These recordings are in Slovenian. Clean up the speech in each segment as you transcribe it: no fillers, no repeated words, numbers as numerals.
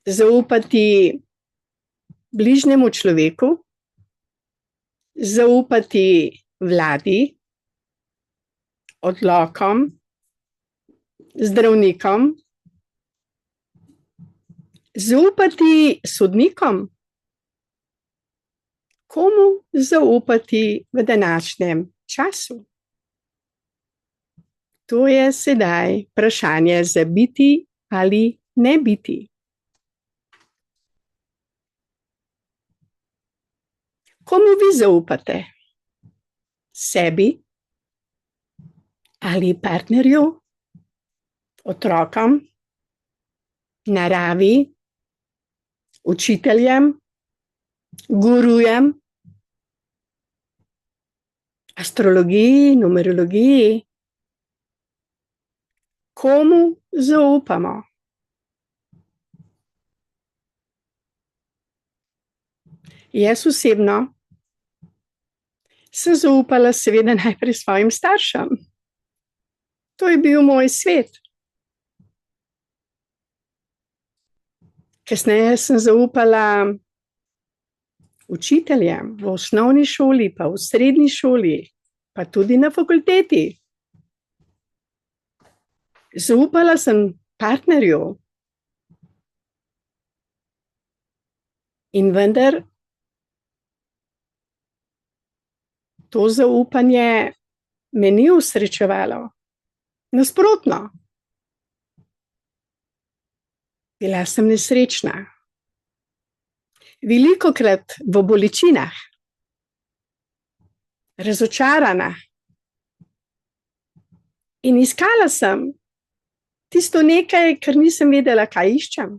zaupati bližnjemu človeku, zaupati vladi, odlokom, zdravnikom, zaupati sodnikom. Komu zaupati v današnjem času? To je sedaj vprašanje za biti ali ne biti. Komu vi zaupate? Sebi ali partnerju, otrokom, naravi, učiteljem, gurujem, astrologiji, numerologiji? Komu zaupamo? Jaz osebno sem zaupala seveda najprej svojim staršem. To je bil moj svet. Kasneje sem zaupala učiteljem v osnovni šoli, pa v srednji šoli, pa tudi na fakulteti. Zaupala sem partnerju. In vendar to zaupanje me ni usrečevalo. Nasprotno. Bila sem nesrečna. Velikokrat v bolečinah. Razočarana. In iskala sem tisto nekaj, kar nisem vedela, kaj iščem.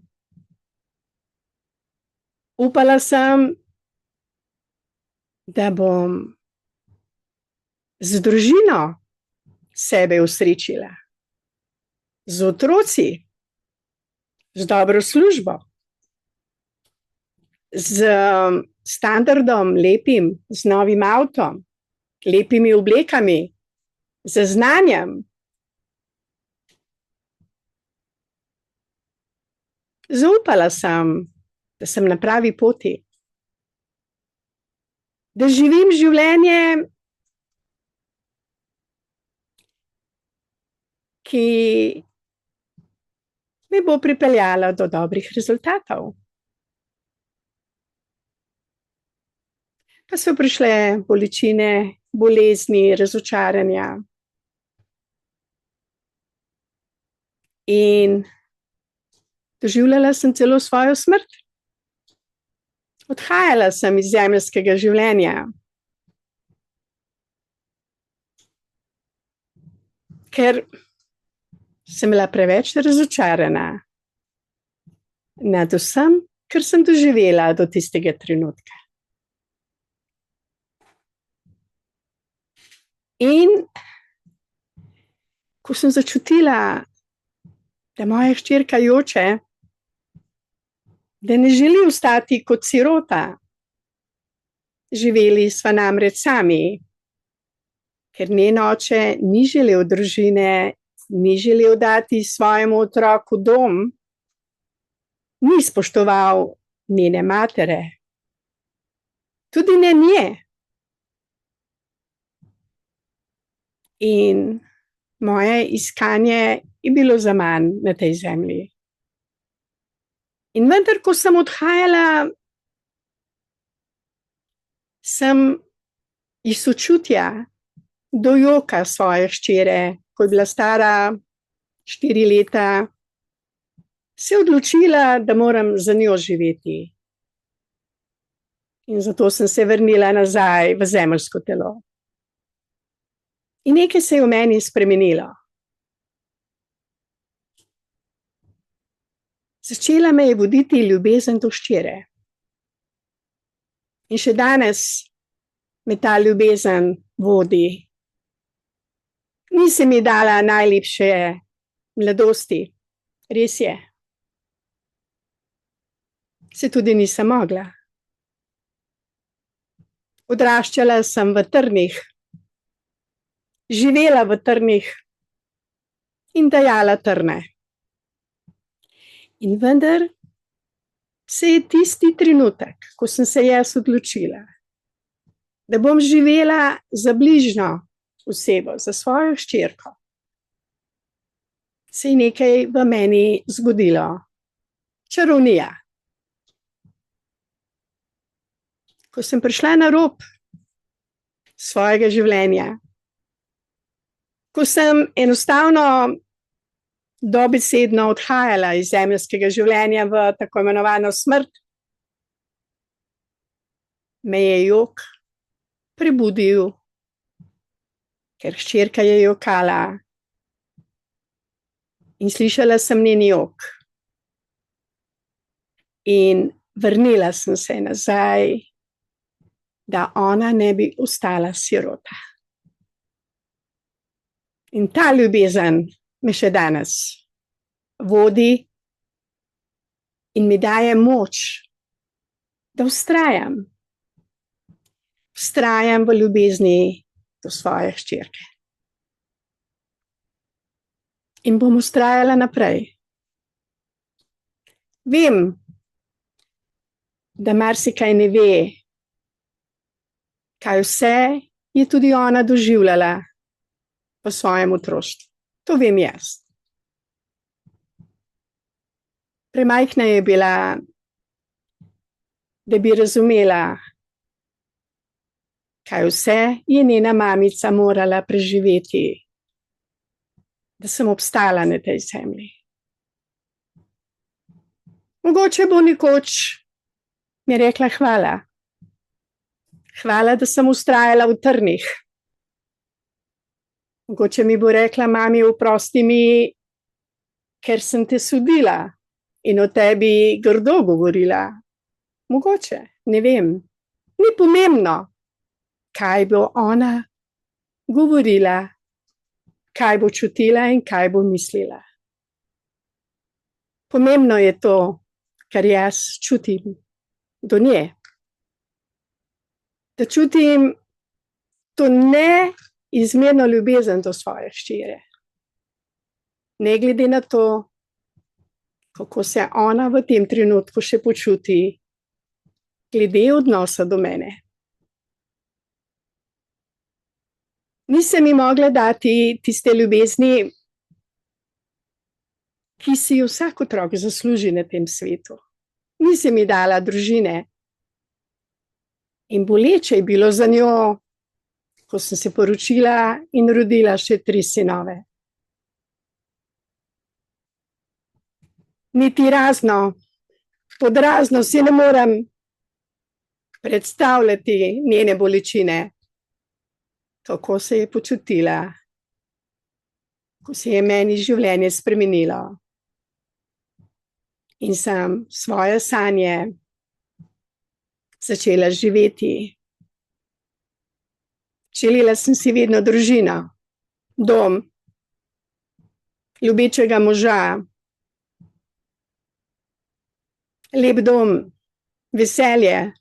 Upala sem, da bom z družino sebe usrečila, z otroci, z dobro službo, z standardom lepim, z novim avtom, lepimi oblekami, z znanjem. Zaupala sem, da sem na pravi poti, da živim življenje, ki me bo pripeljala do dobrih rezultatov. Pa so prišle bolečine, bolezni, razočaranja. In doživljala sem celo svojo smrt. Odhajala sem iz zemeljskega življenja. Ker sem bila preveč razočarana nad vsem, kar sem doživela do tistega trenutka. In ko sem začutila, da moja hčerka joče, da ne želi ostati kot sirota, živeli sva namreč sami, ker njen oče ni želel družine, ni želel dati svojemu otroku dom, ni spoštoval njene matere, tudi ne nje. In moje iskanje je bilo zaman na tej zemlji. In vendar, ko sem odhajala, sem iz sočutja do joka svoje hčere, ko je bila stara 4 leta, se odločila, da moram za njo živeti. In zato sem se vrnila nazaj v zemeljsko telo. In nekaj se je v meni spremenilo. Začela me je voditi ljubezen do hčere. In še danes me ta ljubezen vodi. Ni se mi dala najlepše mladosti, res je. Se tudi nisem mogla. Odraščala sem v trnih, živela v trnih in dajala trne. In vendar se je tisti trenutek, ko sem se jaz odločila, da bom živela za bližnjo osebo, za svojo hčerko, se je nekaj v meni zgodilo. Čarovnija. Ko sem prišla na rob svojega življenja, ko sem enostavno dobesedno odhajala iz zemeljskega življenja v tako imenovano smrt, me je jok prebudil, ker hčerka je jokala in slišala sem njen jok. In vrnila sem se nazaj, da ona ne bi ostala sirota. In ta ljubezen me še danes vodi in mi daje moč, da vztrajam. Vztrajam v ljubezni do svoje hčerke. In bom vztrajala naprej. Vem, da marsikaj ne ve, kaj vse je tudi ona doživljala v svojem otroštvu. To vem jaz. Premajhna je bila, da bi razumela, kaj vse je njena mamica morala preživeti, da sem obstala na tej zemlji. Mogoče bo nekoč mi rekla hvala. Hvala, da sem vztrajala v trnih. Mogoče mi bo rekla, mami, oprosti mi, ker sem te sodila in o tebi grdo govorila. Mogoče, ne vem. Ni pomembno, kaj bo ona govorila, kaj bo čutila in kaj bo mislila. Pomembno je to, kar jaz čutim do nje. Da čutim to neizmerno ljubezen do svoje hčere. Ne glede na to, kako se ona v tem trenutku še počuti, glede odnosa do mene. Nisem ji mogla dati tiste ljubezni, ki si jo vsak otrok zasluži na tem svetu. Nisem ji dala družine. In boleče je bilo za njo, ko sem se poročila in rodila še 3 sinove. Niti podrazno si ne morem predstavljati njene bolečine, kako se je počutila, ko se je meni življenje spremenilo. In sem svoje sanje začela živeti. Želela sem si vedno družino, dom, ljubečega moža, lep dom, veselje.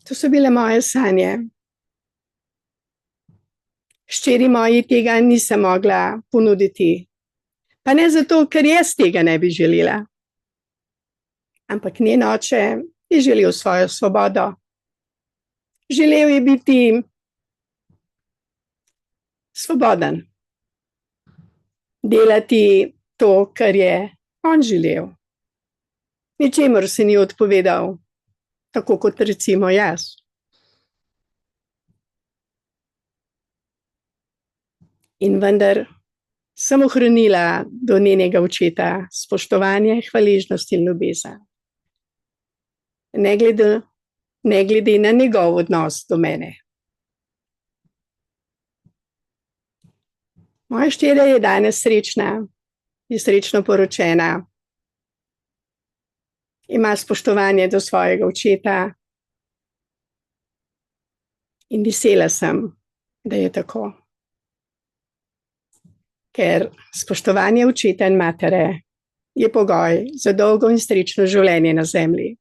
To so bile moje sanje. Hčeri moji tega nisem mogla ponuditi. Pa ne zato, ker jaz tega ne bi želela. Ampak njen oče je želel svojo svobodo. Želel je biti svoboden. Delati to, kar je on želel. Ničemur se ni odpovedal, tako kot recimo jaz. In vendar sem ohranila do njenega očeta spoštovanje, hvaležnost in ljubezen. Ne glede na njegov odnos do mene. Moja hčera je danes srečna, je srečno poročena. Ima spoštovanje do svojega očeta. In vesela sem, da je tako. Ker spoštovanje očeta in matere je pogoj za dolgo in srečno življenje na zemlji.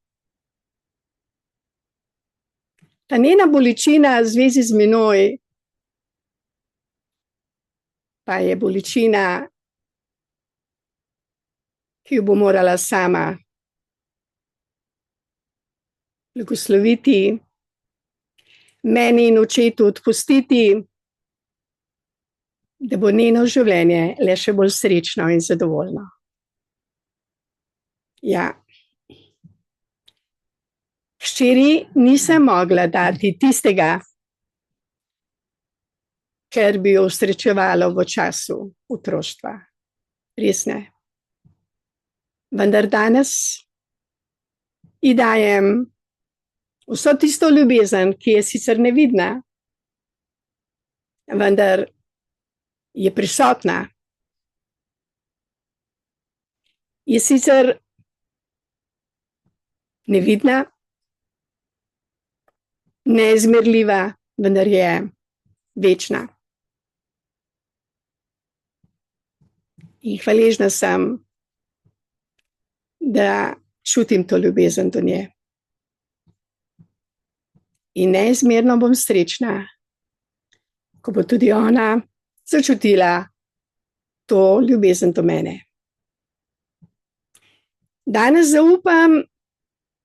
Ta njena bolečina v zvezi z menoj pa je bolečina, ki jo bo morala sama blagosloviti, meni in očetu odpustiti, da bo njeno življenje le še bolj srečno in zadovoljno. Ja. Hčeri nisem mogla dati tistega, kar bi jo srečevalo v času otroštva. Res ne. Vendar danes ji dajem vso tisto ljubezen, ki je sicer nevidna, vendar je prisotna. Je sicer nevidna, neizmerljiva, vendar je večna. In hvaležna sem, da čutim to ljubezen do nje. In neizmerno bom srečna, ko bo tudi ona začutila to ljubezen do mene. Danes zaupam,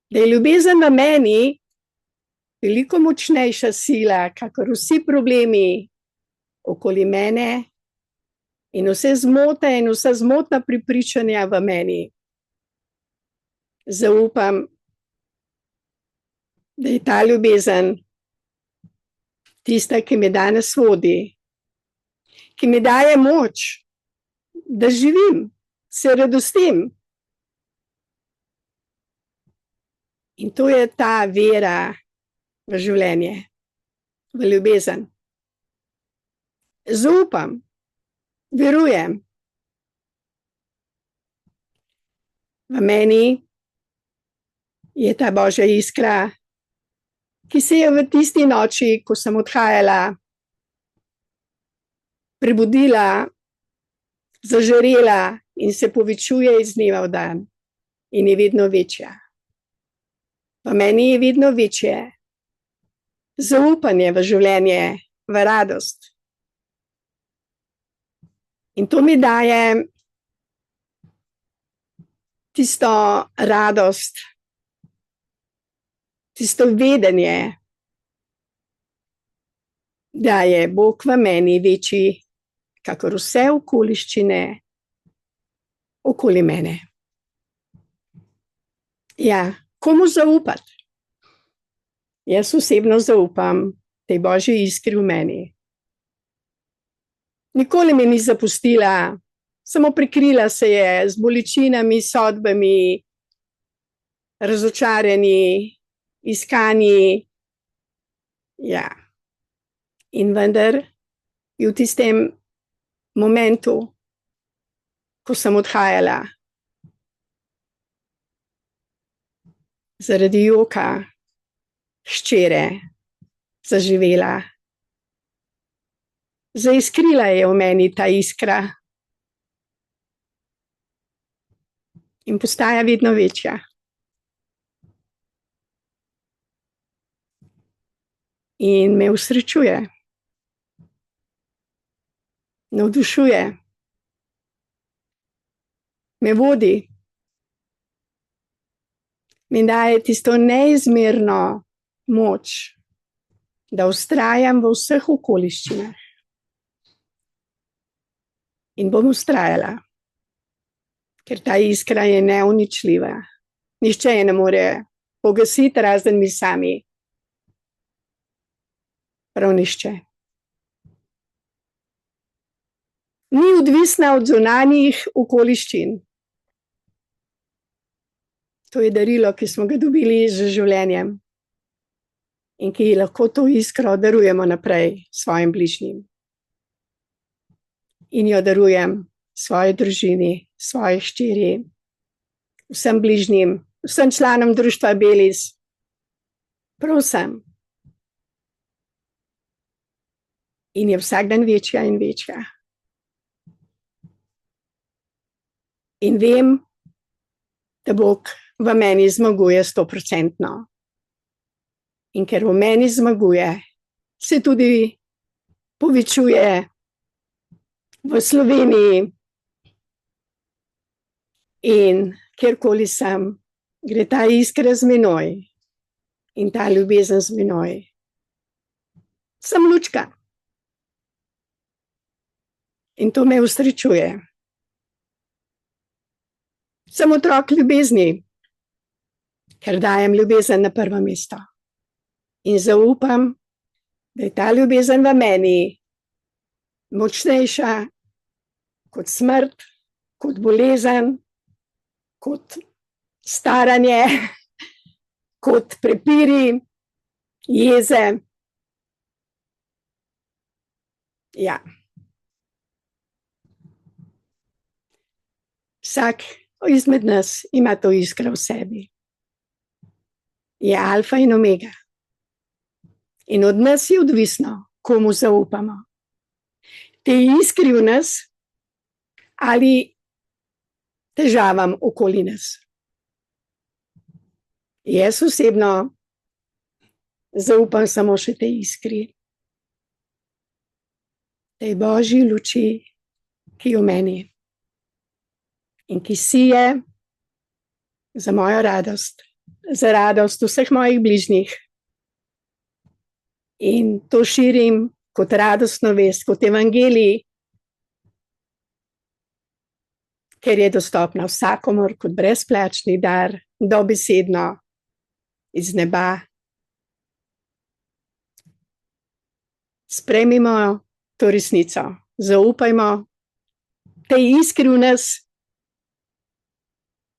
da je ljubezen v meni veliko močnejša sila, kakor vsi problemi okoli mene in vse zmote in vsa zmotna prepričanja v meni. Zaupam, da je ta ljubezen tista, ki me danes vodi, ki mi daje moč, da živim, se radostim. In to je ta vera v življenje, v ljubezen. Zaupam, verujem. V meni je ta Božja iskra, ki se je v tisti noči, ko sem odhajala, prebudila, zažarela in se povečuje iz dneva v dan in je vedno večja. V meni je vedno večje zaupanje v življenje, v radost. In to mi daje tisto radost, tisto vedenje, da je Bog v meni večji, kakor vse okoliščine okoli mene. Ja, komu zaupati? Jaz osebno zaupam tej Božji iskri v meni. Nikoli me ni zapustila, samo prekrila se je z bolečinami, sodbami, razočaranji, iskanji. Ja. In vendar je v tistem momentu, ko sem odhajala, zaradi joka hčere zaživela. Zaiskrila je v meni ta iskra in postaja vedno večja. In me usrečuje, navdušuje, me vodi, mi daje tisto neizmerno moč, da vztrajam v vseh okoliščinah. In bom vztrajala, ker ta iskra je neuničljiva. Nihče je ne more pogasiti, razen mi sami. Prav nihče. Ni odvisna od zunanjih okoliščin. To je darilo, ki smo ga dobili z življenjem in ki lahko to iskro darujemo naprej svojim bližnjim. In jo darujem svoji družini, svoji hčeri, vsem bližnjim, vsem članom društva Belis. Prav vsem. In je vsak dan večja in večja. In vem, da Bog v meni zmaguje 100%. In ker v meni zmaguje, se tudi povečuje v Sloveniji. In kjerkoli sem, gre ta iskra z menoj in ta ljubezen z menoj. Sem lučka. In to me usrečuje. Sem otrok ljubezni, ker dajem ljubezen na prvo mesto. In zaupam, da je ta ljubezen v meni močnejša kot smrt, kot bolezen, kot staranje, kot prepiri, jeze. Ja. Vsak izmed nas ima to iskro v sebi. Je alfa in omega. In od nas je odvisno, komu zaupamo. Te iskri v nas ali težavam okoli nas. Jaz osebno zaupam samo še tej iskri. Tej božji luči, ki je v meni. In ki sije za mojo radost, za radost vseh mojih bližnjih. In to širim kot radostno vest, kot evangelij, ker je dostopna vsakomur kot brezplačni dar, dobesedno iz neba. Sprejmimo to resnico, zaupajmo tej iskri v nas,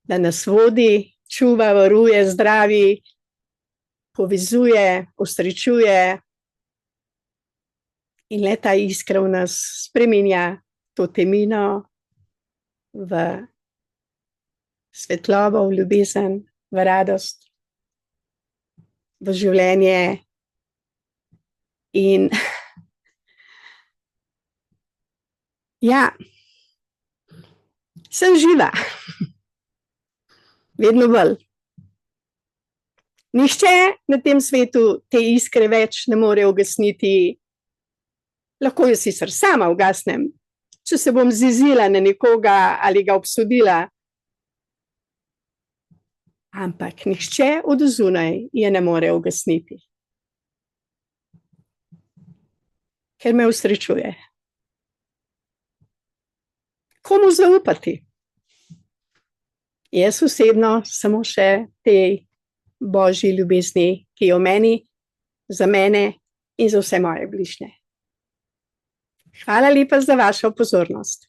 da nas vodi, čuva, varuje, zdravi, povezuje, osrečuje. In le ta iskra v nas spreminja to temino v svetlobo, v ljubezen, v radost, v življenje. In ja, sem živa. Vedno bolj. Nihče na tem svetu te iskre več ne more ugasniti. Lahko jo sicer sama ugasnem, če se bom zjezila na nekoga ali ga obsodila. Ampak nihče od zunaj je ne more ugasniti. Ker me usrečuje. Komu zaupati? Jaz osebno samo še tej božji ljubezni, ki je v meni, za mene in za vse moje bližnje. Hvala lepa za vašo pozornost.